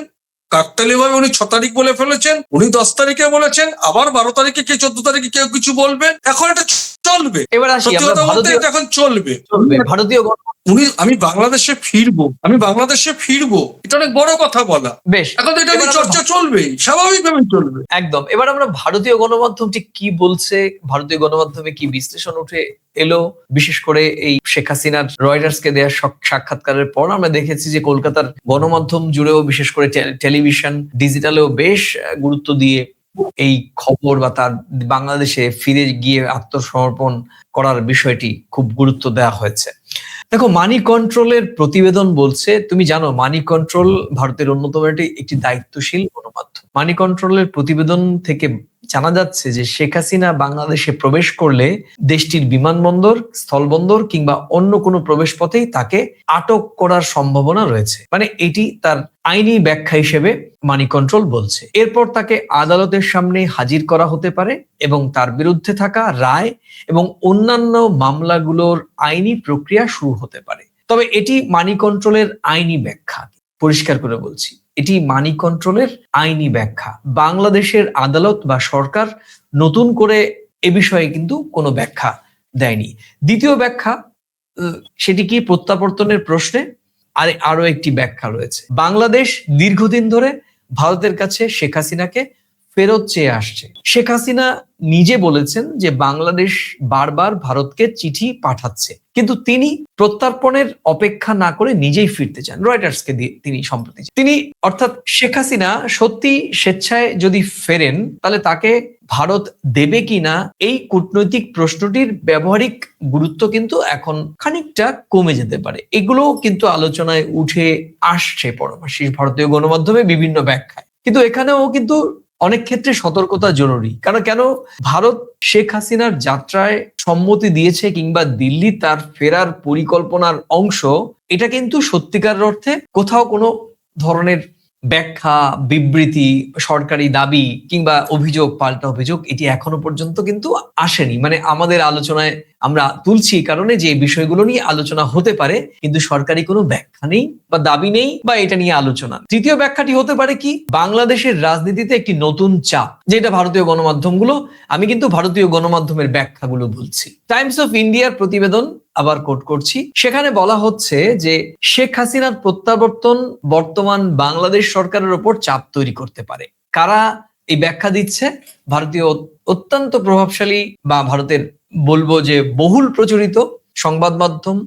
কাকতালীয় ভাবে, উনি 6 তারিখ বলে ফেলেছেন, উনি 10 তারিখে বলেছেন, আবার 12 তারিখে, কে 14 তারিখে কেউ কিছু বলবেন। এখন এটা চলবে, এবার আসি এখন চলবে ভারতীয় আমি বাংলাদেশে ফিরবো, এটা অনেক বড় কথা বলা। বেশ, এখন এটা নিয়ে চর্চা চলবে, স্বাভাবিকভাবে চলবে। একদম। এবার আমরা ভারতীয় গণমাধ্যম ঠিক কি বলছে, ভারতীয় গণমাধ্যমে কি বিশ্লেষণ উঠে এলো, বিশেষ করে এই শেখ হাসিনার রয়টার্সকে দেওয়া সাক্ষাৎকারের পর আমরা দেখেছি যে কলকাতার গণমাধ্যম জুড়েও, বিশেষ করে টেলিভিশন, ডিজিটালেও বেশ গুরুত্ব দিয়ে এই খবর বা তার বাংলাদেশে ফিরে গিয়ে আত্মসমর্পণ করার বিষয়টি খুব গুরুত্ব দেওয়া হয়েছে। দেখো, মানি কন্ট্রোলের প্রতিবেদন বলছে, তুমি জানো মানি কন্ট্রোল ভারতের অন্যতম একটি দায়িত্বশীল গণমাধ্যম। মানি কন্ট্রোলের প্রতিবেদন থেকে জানা যাচ্ছে যে শেখ হাসিনা বাংলাদেশে প্রবেশ করলে দেশটির বিমানবন্দর, স্থলবন্দর কিংবা অন্য কোনো প্রবেশ পথেই তাকে আটক করার সম্ভাবনা রয়েছে। মানে এটি তার আইনি ব্যাখ্যা হিসেবে মানি কন্ট্রোল বলছে। এরপর তাকে আদালতের সামনে হাজির করা হতে পারে এবং তার বিরুদ্ধে থাকা রায় এবং অন্যান্য মামলাগুলোর আইনি প্রক্রিয়া শুরু হতে পারে। তবে এটি মানি কন্ট্রোলের আইনি ব্যাখ্যা, পরিষ্কার করে বলছি, এটি মানি কন্ট্রোলের আইনি ব্যাখ্যা। বাংলাদেশের আদালত বা সরকার নতুন করে এ বিষয়ে কিন্তু কোনো ব্যাখ্যা দেয়নি। দ্বিতীয় ব্যাখ্যা, সেটি কি প্রত্যাবর্তনের প্রশ্নে আরো একটি ব্যাখ্যা রয়েছে। বাংলাদেশ দীর্ঘদিন ধরে ভারতের কাছে শেখ হাসিনাকে ফেরত চেয়ে আসছে। শেখ হাসিনা নিজে বলেছেন যে বাংলাদেশ বারবার ভারতকে চিঠি পাঠাচ্ছে, কিন্তু তিনি প্রত্যর্পণের অপেক্ষা না করে নিজেই ফিরতে চান। রয়টার্সকে দিয়ে তিনি সম্প্রতি অর্থাৎ শেখ হাসিনা সত্যি স্বেচ্ছায় যদি ফেরেন, তাহলে তাকে ভারত দেবে কিনা, এই কূটনৈতিক প্রশ্নটির ব্যবহারিক গুরুত্ব কিন্তু এখন খানিকটা কমে যেতে পারে। এগুলো কিন্তু আলোচনায় উঠে আসছে পরমাশিস ভারতীয় গণমাধ্যমে বিভিন্ন ব্যাখ্যায়। কিন্তু এখানেও কিন্তু অনেক ক্ষেত্রে সতর্কতা জরুরি। কেন ভারত শেখ হাসিনার যাত্রায় সম্মতি দিয়েছে কিংবা দিল্লি তার ফেরার পরিকল্পনার অংশ, এটা কিন্তু সত্যিকার অর্থে কোথাও কোনো ধরনের ব্যাখ্যা, বিবৃতি, সরকারি দাবি কিংবা অভিযোগ, পাল্টা অভিযোগ, এটি এখনো পর্যন্ত কিন্তু আসেনি। মানে আমাদের আলোচনায় আমরা তুলছি কারণে যে বিষয়গুলো নিয়ে আলোচনা হতে পারে, কিন্তু সরকারি কোনো ব্যাখ্যা নেই বা দাবি নেই বা এটা নিয়ে আলোচনা। তৃতীয় ব্যাখ্যাটি হতে পারে কি, বাংলাদেশের রাজনীতিতে একটি নতুন চাপ, যেটা ভারতীয় গণমাধ্যমগুলো, আমি কিন্তু ভারতীয় গণমাধ্যমের ব্যাখ্যাগুলো বলছি। টাইমস অফ ইন্ডিয়ার প্রতিবেদন আবার কোট করছি, সেখানে বলা হচ্ছে যে শেখ হাসিনার প্রত্যাবর্তন বর্তমান বাংলাদেশ সরকারের উপর চাপ তৈরি করতে পারে। কারা এই ব্যাখ্যা দিচ্ছে? ভারতীয় অত্যন্ত প্রভাবশালী বা ভারতের বলবো যে বহুল প্রচলিত সংবাদ মাধ্যম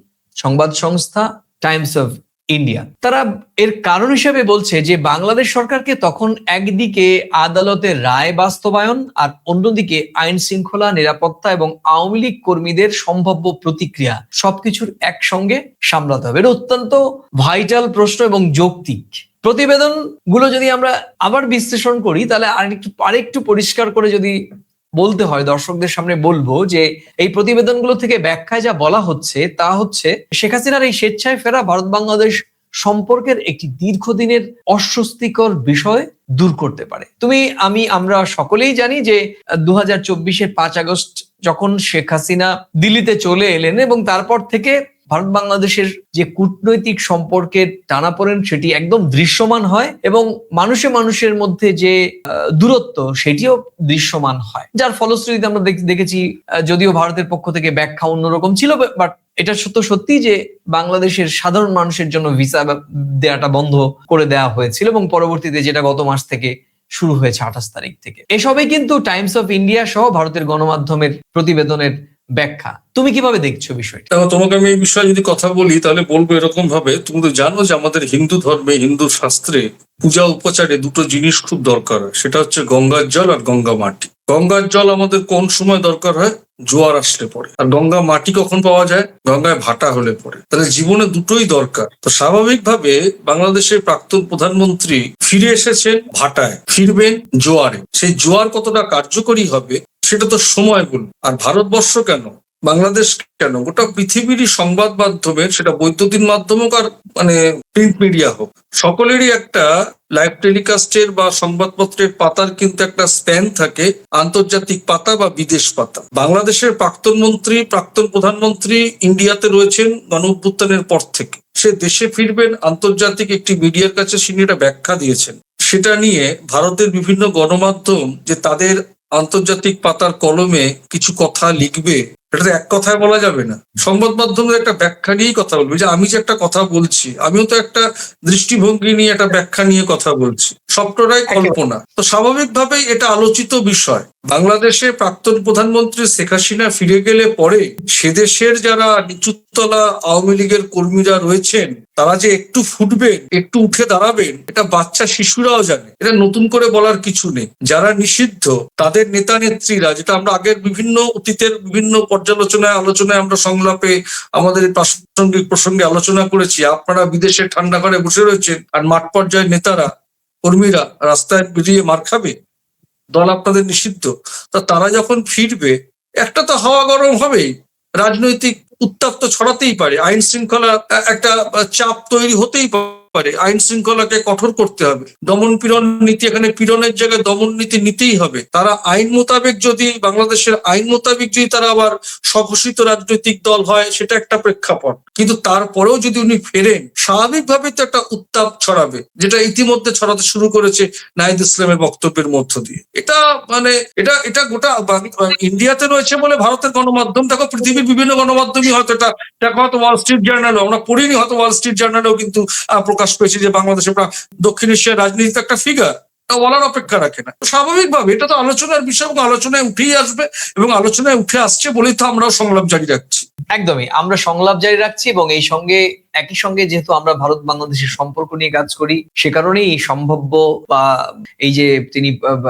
সংবাদ সংস্থা টাইমস অফ ইন্ডিয়া। তারা এর কারণ হিসেবে বলছে যে বাংলাদেশ সরকারকে তখন একদিকে আদালতের রায় বাস্তবায়ন আর অন্যদিকে আইন শৃঙ্খলা, নিরাপত্তা এবং আওয়ামী লীগ কর্মীদের সম্ভাব্য প্রতিক্রিয়া সবকিছুর একসঙ্গে সামলাতে হবে। এটা অত্যন্ত ভাইটাল প্রশ্ন এবং যৌক্তিক। প্রতিবেদন গুলো যদি আমরা আবার বিশ্লেষণ করি তাহলে আরেকটু পরিষ্কার করে যদি বলতে হয়, দর্শকদের সামনে বলবো যে এই প্রতিবেদনগুলো থেকে ব্যাখ্যায় যা বলা হচ্ছে তা হচ্ছে শেখ হাসিনার এই স্বেচ্ছায় ফেরা ভারত বাংলাদেশ সম্পর্কের একটি দীর্ঘদিনের অস্বস্তিকর বিষয় দূর করতে পারে। আমরা সকলেই জানি যে 2024-এর 5 আগস্ট যখন শেখ হাসিনা দিল্লিতে চলে এলেন এবং তারপর থেকে ভারত বাংলাদেশের যে কূটনৈতিক সম্পর্কের টানাপোড়েন সেটি একদম দৃশ্যমান হয় এবং মানুষের মধ্যে যে দূরত্ব সেটিও দৃশ্যমান হয়, যার ফলশ্রুতিতে আমরা দেখেছি যদিও ভারতের পক্ষ থেকে ব্যাখ্যা অন্যরকম ছিল, বাট এটা সত্যি যে বাংলাদেশের সাধারণ মানুষের জন্য ভিসা দেওয়াটা বন্ধ করে দেওয়া হয়েছিল এবং পরবর্তীতে যেটা গত মাস থেকে শুরু হয়েছে 28 তারিখ থেকে। এসবই কিন্তু টাইমস অফ ইন্ডিয়া সহ ভারতের গণমাধ্যমের প্রতিবেদনের ব্যাখ্যা। তুমি কিভাবে দেখছো বিষয়টা? তোমাকে আমি এই বিষয়ে যদি কথা বলি তাহলে বলবো এরকম ভাবে, তুমি তো জানো যে আমাদের হিন্দু ধর্মে, হিন্দু শাস্ত্রে পূজা উপচারে দুটো জিনিস খুব দরকার হয়, সেটা হচ্ছে গঙ্গার জল আর গঙ্গা মাটি। গঙ্গার জল আমাদের কোন সময় দরকার হয়? জোয়ার আসলে পড়ে। আর গঙ্গা মাটি কখন পাওয়া যায়? গঙ্গায় ভাটা হলে পড়ে। তাহলে জীবনে দুটোই দরকার। তো স্বাভাবিকভাবে বাংলাদেশের প্রাক্তন প্রধানমন্ত্রী ফিরে এসেছেন ভাটায়, ফিরবেন জোয়ারে। সেই জোয়ার কতটা কার্যকরী হবে সেটা তো সময় বলবে। আর ভারতবর্ষ কেন, বাংলাদেশ কেন, গোটা পৃথিবীরই সংবাদ মাধ্যমের, সেটা বৈদ্যুতিন মাধ্যম হোক আর প্রিন্ট মিডিয়া হোক, সকলেরই একটা লাইভ টেলিকাস্টের বা সংবাদপত্রের পাতার কিন্তু একটা স্প্যান থাকে, আন্তর্জাতিক পাতা বা বিদেশ পাতা। বাংলাদেশের প্রাক্তন মন্ত্রী, প্রাক্তন প্রধানমন্ত্রী ইন্ডিয়াতে রয়েছেন গণ অভ্যুত্থানের পর থেকে। সে দেশে ফিরবেন, আন্তর্জাতিক একটি মিডিয়ার কাছে তিনি এটা ব্যাখ্যা দিয়েছেন। সেটা নিয়ে ভারতের বিভিন্ন গণমাধ্যম যে তাদের আন্তর্জাতিক পাতার কলমে কিছু কথা লিখবে, এটা তো এক কথায় বলা যাবে না। সংবাদ মাধ্যমের একটা ব্যাখ্যা নিয়েই কথা বলবে। যে আমি যে একটা কথা বলছি, আমিও তো একটা দৃষ্টিভঙ্গি নিয়ে একটা ব্যাখ্যা নিয়ে কথা বলছি, সবটাই কল্পনা। তো স্বাভাবিকভাবেই এটা আলোচিত বিষয়। বাংলাদেশে প্রাক্তন প্রধানমন্ত্রী শেখ হাসিনা ফিরে গেলে পরে সে দেশের যারা নিচুতলা আওয়ামী লীগের কর্মীরা রয়েছেন তারা যে একটু ফুটবেন, একটু উঠে দাঁড়াবেন, এটা বাচ্চা শিশুরাও জানে। এটা নতুন করে বলার কিছু নেই। যারা নিষিদ্ধ তাদের নেতা নেত্রীরা, যেটা আমরা আগের বিভিন্ন অতীতের বিভিন্ন আলোচনায় আমরা সংলাপে আমাদের প্রাসঙ্গিক প্রসঙ্গে আলোচনা করেছি, আপনারা বিদেশে ঠান্ডা ঘরে বসে রয়েছেন আর মাঠ পর্যায়ের নেতারা, কর্মীরা রাস্তায় বেরিয়ে মার খাবে, দল আপনাদের নিষিদ্ধ। তা তারা যখন ফিরবে একটা তো হাওয়া গরম হবেই, রাজনৈতিক উত্তাপ তো ছড়াতেই পারে, আইন শৃঙ্খলা একটা চাপ তৈরি হতেই পারে, আইন শৃঙ্খলাকে কঠোর করতে হবে, দমন পীড়ন নীতি, এখানে পীড়নের জায়গায় দমন নীতি নিতেই হবে। তারা আইন মোতাবেক যদি, বাংলাদেশের আইন মোতাবেক যদি তারা আবার স্বঘোষিত রাজনৈতিক দল হয় সেটা একটা প্রেক্ষাপট, কিন্তু তারপরেও যদি উনি ফেরেন স্বাভাবিকভাবে তো একটা উত্তাপ ছড়াবে, যেটা ইতিমধ্যে ছড়াতে শুরু করেছে নাহিদ ইসলামের বক্তব্যের মধ্য দিয়ে। এটা এটা গোটা ইন্ডিয়াতে রয়েছে বলে ভারতের গণমাধ্যম, দেখো পৃথিবীর বিভিন্ন গণমাধ্যমই হয়তো এটা দেখো, হয়তো ওয়াল স্ট্রিট জার্নালও আমরা পড়িনি, হয়তো ওয়াল স্ট্রিট জার্নালেও কিন্তু প্রকাশ পেয়েছে যে বাংলাদেশের দক্ষিণ এশিয়ার রাজনীতিতে একটা ফিগার, বলার অপেক্ষা রাখে না। স্বাভাবিকভাবে এটা তো আলোচনার বিষয় এবং আলোচনায় উঠেই আসবে, এবং আলোচনায় উঠে আসছে বলেই তো আমরাও সংলাপ জারি রাখছি। একদমই, আমরা সংলাপ জারি রাখছি এবং একই সঙ্গে যেহেতু আমরা ভারত বাংলাদেশের সম্পর্ক নিয়ে কাজ করি, সে কারণেই সম্ভাব্য বা এই যে তিনি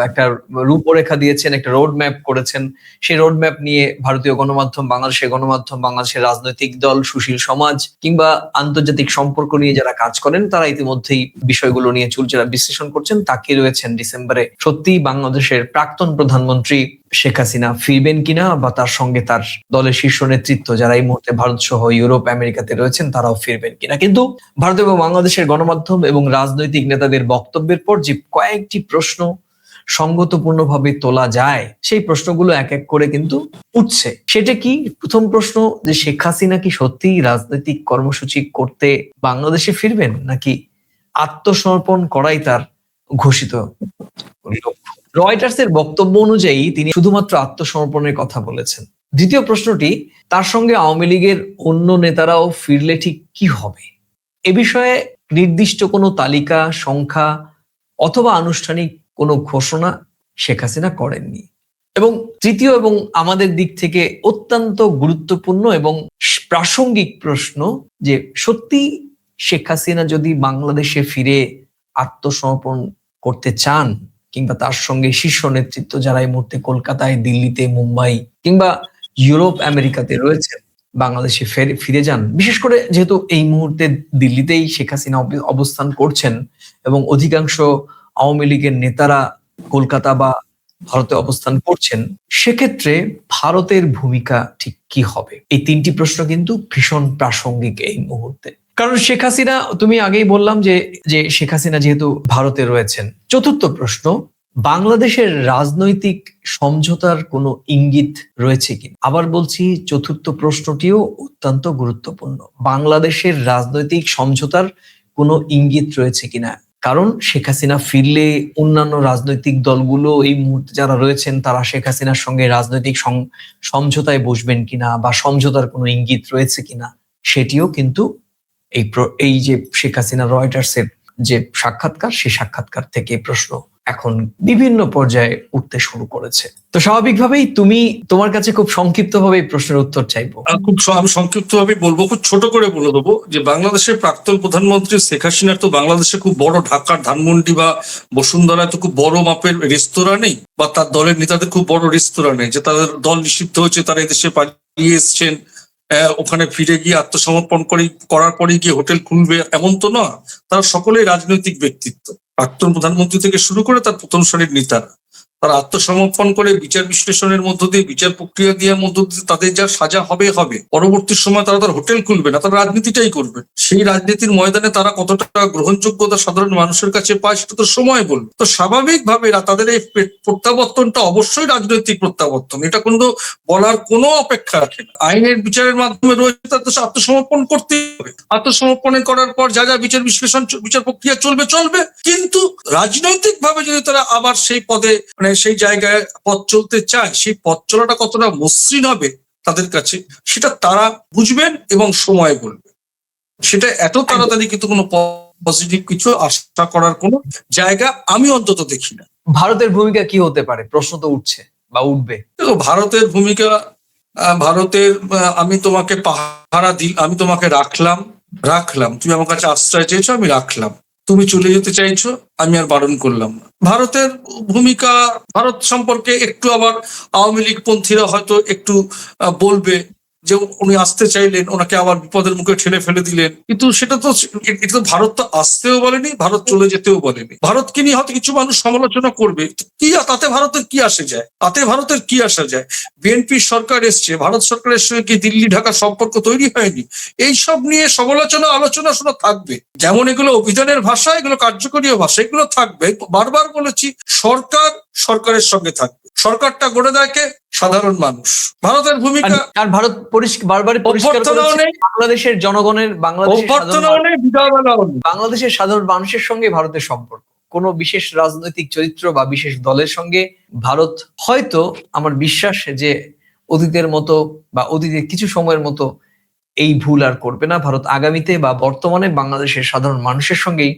একটা রূপরেখা দিয়েছেন, একটা রোড ম্যাপ করেছেন, সেই রোড ম্যাপ নিয়ে ভারতীয় গণমাধ্যম, বাংলাদেশের গণমাধ্যম, বাংলাদেশের রাজনৈতিক দল, সুশীল সমাজ কিংবা আন্তর্জাতিক সম্পর্ক নিয়ে যারা কাজ করেন তারা ইতিমধ্যেই বিষয়গুলো নিয়ে চুলচেরা বিশ্লেষণ করছেন, তাকিয়ে রয়েছেন ডিসেম্বরে সত্যিই বাংলাদেশের প্রাক্তন প্রধানমন্ত্রী শেখ হাসিনা ফিরবেন কিনা, বা তার সঙ্গে তার দলের শীর্ষ নেতৃত্ব যারা এই মুহূর্তে ভারত সহ ইউরোপ, আমেরিকাতে রয়েছেন তারাও ফিরবেন কিনা। কিন্তু ভারত এবং বাংলাদেশের গণমাধ্যম এবং রাজনৈতিক নেতাদের বক্তব্যের পর যে কয়েকটি প্রশ্ন সঙ্গতপূর্ণভাবে তোলা যায়, সেই প্রশ্নগুলো এক এক করে কিন্তু উঠছে। সেটা কি? প্রথম প্রশ্ন, যে শেখ হাসিনা কি সত্যিই রাজনৈতিক কর্মসূচি করতে বাংলাদেশে ফিরবেন, নাকি আত্মসমর্পণ করাই তার ঘোষিত লক্ষ্য? রয়টার্সের বক্তব্য অনুযায়ী তিনি শুধুমাত্র আত্মসমর্পণের কথা বলেছেন। দ্বিতীয় প্রশ্নটি, তার সঙ্গে আওয়ামী লীগের অন্য নেতারাও ফিরলে ঠিক কি হবে? এ বিষয়ে নির্দিষ্ট কোনো তালিকা, সংখ্যা অথবা আনুষ্ঠানিক কোনো ঘোষণা শেখ হাসিনা করেননি। এবং তৃতীয় এবং আমাদের দিক থেকে অত্যন্ত গুরুত্বপূর্ণ এবং প্রাসঙ্গিক প্রশ্ন, যে সত্যি শেখ হাসিনা যদি বাংলাদেশে ফিরে আত্মসমর্পণ করতে চান, কিংবা তার সঙ্গে শীর্ষ নেতৃত্ব যারা এই মুহূর্তে কলকাতায়, দিল্লিতে, মুম্বাই কিংবা ইউরোপ আমেরিকাতে রয়েছে, বাংলাদেশে ফিরে যান, বিশেষ করে যেহেতু এই মুহূর্তে দিল্লিতেই শেখ হাসিনা অবস্থান করছেন এবং অধিকাংশ আওয়ামী লীগের নেতারা কলকাতা বা ভারতে অবস্থান করছেন, সেক্ষেত্রে ভারতের ভূমিকা ঠিক কি হবে? এই তিনটি প্রশ্ন কিন্তু ভীষণ প্রাসঙ্গিক এই মুহূর্তে। কারণ শেখ হাসিনা, তুমি আগেই বললাম যে শেখ হাসিনা যেহেতু ভারতে রয়েছেন। চতুর্থ প্রশ্ন, বাংলাদেশের রাজনৈতিক সমঝোতার কোনো ইঙ্গিত রয়েছে কিনা? আবার বলছি, চতুর্থ প্রশ্নটিও অত্যন্ত গুরুত্বপূর্ণ। বাংলাদেশের রাজনৈতিক সমঝোতার কোনো ইঙ্গিত রয়েছে কিনা? কারণ শেখ হাসিনা ফিরলে অন্যান্য রাজনৈতিক দলগুলো এই মুহূর্তে যারা রয়েছেন তারা শেখ হাসিনার সঙ্গে রাজনৈতিক সমঝোতায় বসবেন কিনা বা সমঝোতার কোনো ইঙ্গিত রয়েছে কিনা, সেটিও কিন্তু এই যে শেখ হাসিনা রয়টার্সের যে সাক্ষাৎকার, সেই সাক্ষাৎকার থেকে প্রশ্ন এখন বিভিন্ন পর্যায়ে উঠতে শুরু করেছে। তো স্বাভাবিকভাবেই তোমার কাছে খুব সংক্ষিপ্তভাবে এই প্রশ্নের উত্তর চাইবো। আমি সংক্ষিপ্তভাবে বলবো, খুব ছোট করে বলে দেবো যে বাংলাদেশের প্রাক্তন প্রধানমন্ত্রী শেখ হাসিনার তো বাংলাদেশে খুব বড় ঢাকার ধানমন্ডি বা বসুন্ধরায় তো খুব বড় মাপের রেস্তোরাঁ নেই, বা তার দলের নেতাদের খুব বড় রেস্তোরাঁ নেই যে তাদের দল নিষিদ্ধ হয়েছে, তারা এদেশে পালিয়ে এসছেন, ওখানে ফিরে গিয়ে আত্মসমর্পণ করার পরে গিয়ে হোটেল খুলবে, এমন তো না। তারা সকলেই রাজনৈতিক ব্যক্তিত্ব, প্রাক্তন প্রধানমন্ত্রী থেকে শুরু করে তার প্রথম সারির নেতারা। তারা আত্মসমর্পণ করে বিচার বিশ্লেষণের মধ্য দিয়ে, বিচার প্রক্রিয়া দেওয়ার মধ্য দিয়ে তাদের যা সাজা হবে, পরবর্তী সময় তারা তার হোটেল খুলবে না, তারা রাজনীতিটাই করবে। সেই রাজনীতির ময়দানে তারা কতটা গ্রহণযোগ্যতা সাধারণ মানুষের কাছে পায় সেটা তো সময় বলবে। তো স্বাভাবিকভাবে তাদের এই প্রত্যাবর্তনটা অবশ্যই রাজনৈতিক প্রত্যাবর্তন, এটা কোনো বলার কোনো অপেক্ষা রাখে না। আইনের বিচারের মাধ্যমে রয়েছে, তাদের আত্মসমর্পণ করতে হবে। আত্মসমর্পণ করার পর যা যা বিচার বিশ্লেষণ, বিচার প্রক্রিয়া চলবে, কিন্তু রাজনৈতিক ভাবে যদি তারা আবার সেই পদে, সেই জায়গায় পথ চলতে চায়, সেই পথ চলাটা কতটা মসৃণ হবে তাদের কাছে, সেটা তারা বুঝবেন এবং সময় বলবে। সেটা এত তাড়াতাড়ি কিন্তু কোনো পজিটিভ কিছু আশা করার কোনো জায়গা আমি অন্তত দেখি না। ভারতের ভূমিকা কি হতে পারে? প্রশ্ন তো উঠছে বা উঠবে। ভারতের ভূমিকা, আমি তোমাকে পাহারা দিই, আমি তোমাকে রাখলাম, তুমি আমার কাছে আশ্রয় চেয়েছো, আমি রাখলাম, তুমি চলে যেতে চাইছো, আমি আর বারণ করলাম না। ভারতের ভূমিকা, ভারত সম্পর্কে একটু আবার আওয়ামী লীগ পন্থীরা হয়তো একটু বলবে যে উনি আসতে চাইলেন, ওনাকে আবার বিপদের মুখে ঠেলে ফেলে দিলেন, কিন্তু এটা তো ভারত তো আসতেও বলেনি, ভারত চলে যেতেও বলেনি। ভারতকে নিয়ে হয়তো কিছু মানুষ সমালোচনা করবে, তাতে ভারতের কি আসে যায়? আসা যায়? বিএনপি সরকার এসছে, ভারত সরকারের সঙ্গে কি দিল্লি ঢাকার সম্পর্ক তৈরি হয়নি? এইসব নিয়ে আলোচনা শোনা থাকবে। যেমন এগুলো অভিধানের ভাষা, এগুলো কার্যকরী ভাষা, এগুলো থাকবে। বারবার বলেছি, সরকারের সঙ্গে থাকবে। সরকারটা গড়ে দেয় কে? সাধারণ মানুষ। ভারতের ভূমিকা, আর ভারত বারবারই পরিষ্কার করেছে বাংলাদেশের জনগণের, বাংলাদেশের সাধারণ মানুষের সঙ্গে ভারতের সম্পর্ক, কোনো বিশেষ রাজনৈতিক চরিত্র বা বিশেষ দলের সঙ্গে ভারত হয়তো, আমার বিশ্বাস যে অতীতের মতো বা অতীতের কিছু সময়ের মতো এই ভুল আর করবে না। ভারত আগামীতে বা বর্তমানে বাংলাদেশের সাধারণ মানুষের সঙ্গেই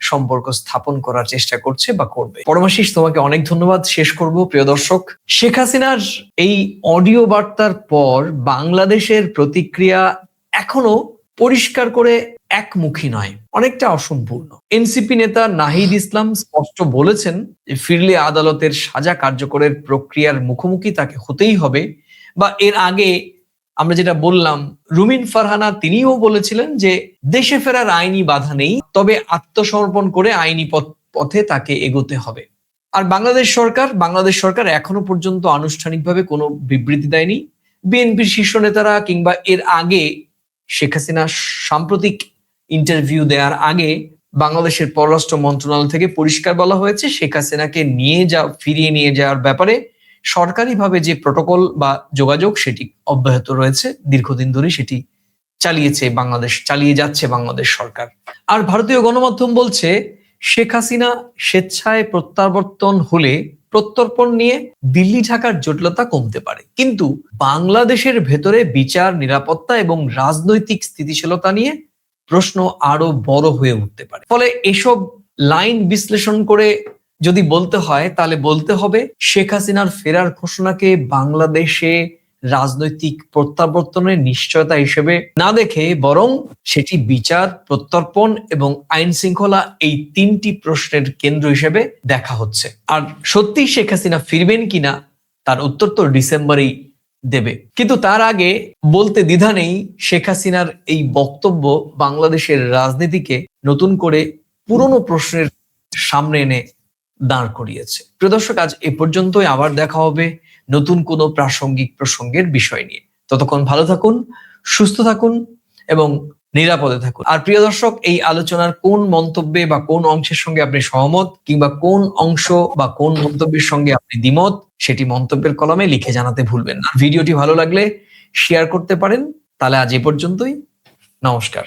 সম্পর্ক স্থাপন করার চেষ্টা করছে বা করবে। পরমাশিস, তোমাকে অনেক ধন্যবাদ। শেষ করব, প্রিয় দর্শক, শেখ হাসিনার এই অডিও বার্তার পর বাংলাদেশের প্রতিক্রিয়া এখনো পরিষ্কার করে একমুখী নয়, অনেকটা অসম্পূর্ণ। এনসিপি নেতা নাহিদ ইসলাম স্পষ্ট বলেছেন যে ফিরলে আদালতের সাজা কার্যকরের প্রক্রিয়ার মুখোমুখি তাকে হতেই হবে, বা এর আগে আমরা যেটা বললাম, রুমিন ফারহানা তিনিও বলেছিলেন যে দেশে ফেরার আইনি বাধা নেই, তবে আত্মসমর্পণ করে আইনি পথে তাকে এগোতে হবে। আর বাংলাদেশ সরকার এখনো পর্যন্ত আনুষ্ঠানিকভাবে কোনো বিবৃতি দেয়নি। বিএনপির শীর্ষ নেতারা কিংবা এর আগে শেখ হাসিনা সাম্প্রতিক ইন্টারভিউ দেওয়ার আগে বাংলাদেশের পররাষ্ট্র মন্ত্রণালয় থেকে পরিষ্কার বলা হয়েছে শেখ হাসিনাকে ফিরিয়ে নিয়ে যাওয়ার ব্যাপারে সরকারিভাবে যে প্রটোকল বা যোগাযোগ সেটি অব্যাহত রয়েছে, দীর্ঘদিন ধরে সেটি চালিয়ে যাচ্ছে বাংলাদেশ সরকার। আর ভারতীয় গণমাধ্যম বলছে শেখ হাসিনা স্বেচ্ছায় প্রত্যাবর্তন হলে প্রত্যর্পণ নিয়ে দিল্লি ঢাকার জটিলতা কমতে পারে, কিন্তু বাংলাদেশের ভেতরে বিচার, নিরাপত্তা এবং রাজনৈতিক স্থিতিশীলতা নিয়ে প্রশ্ন আরো বড় হয়ে উঠতে পারে। ফলে এসব লাইন বিশ্লেষণ করে যদি বলতে হয় তাহলে বলতে হবে শেখ হাসিনার ফেরার ঘোষণাকে বাংলাদেশে রাজনৈতিক প্রত্যাবর্তনের নিশ্চয়তা হিসেবে না দেখে বরং সেটি বিচার, প্রত্যর্পণ এবং আইন শৃঙ্খলা এই তিনটি প্রশ্নের কেন্দ্র হিসেবে দেখা হচ্ছে। আর সত্যি শেখ হাসিনা ফিরবেন কিনা তার উত্তর তো ডিসেম্বরেই দেবে। কিন্তু তার আগে বলতে দ্বিধা নেই, শেখ হাসিনার এই বক্তব্য বাংলাদেশের রাজনীতিকে নতুন করে পুরনো প্রশ্নের সামনে এনে দাঁড় করিয়েছে। প্রিয় দর্শক, আজ এ পর্যন্তই। আবার দেখা হবে নতুন কোনো প্রাসঙ্গিক প্রসঙ্গের বিষয় নিয়ে। ততক্ষণ ভালো থাকুন, সুস্থ থাকুন এবং নিরাপদে থাকুন। আর প্রিয় দর্শক, এই আলোচনার কোন মন্তব্যে বা কোন অংশের সঙ্গে আপনি সহমত কিংবা কোন অংশ বা কোন মন্তব্যের সঙ্গে আপনি দ্বিমত, সেটি মন্তব্যের কলমে লিখে জানাতে ভুলবেন না। ভিডিওটি ভালো লাগলে শেয়ার করতে পারেন। তাহলে আজ এ পর্যন্তই। নমস্কার।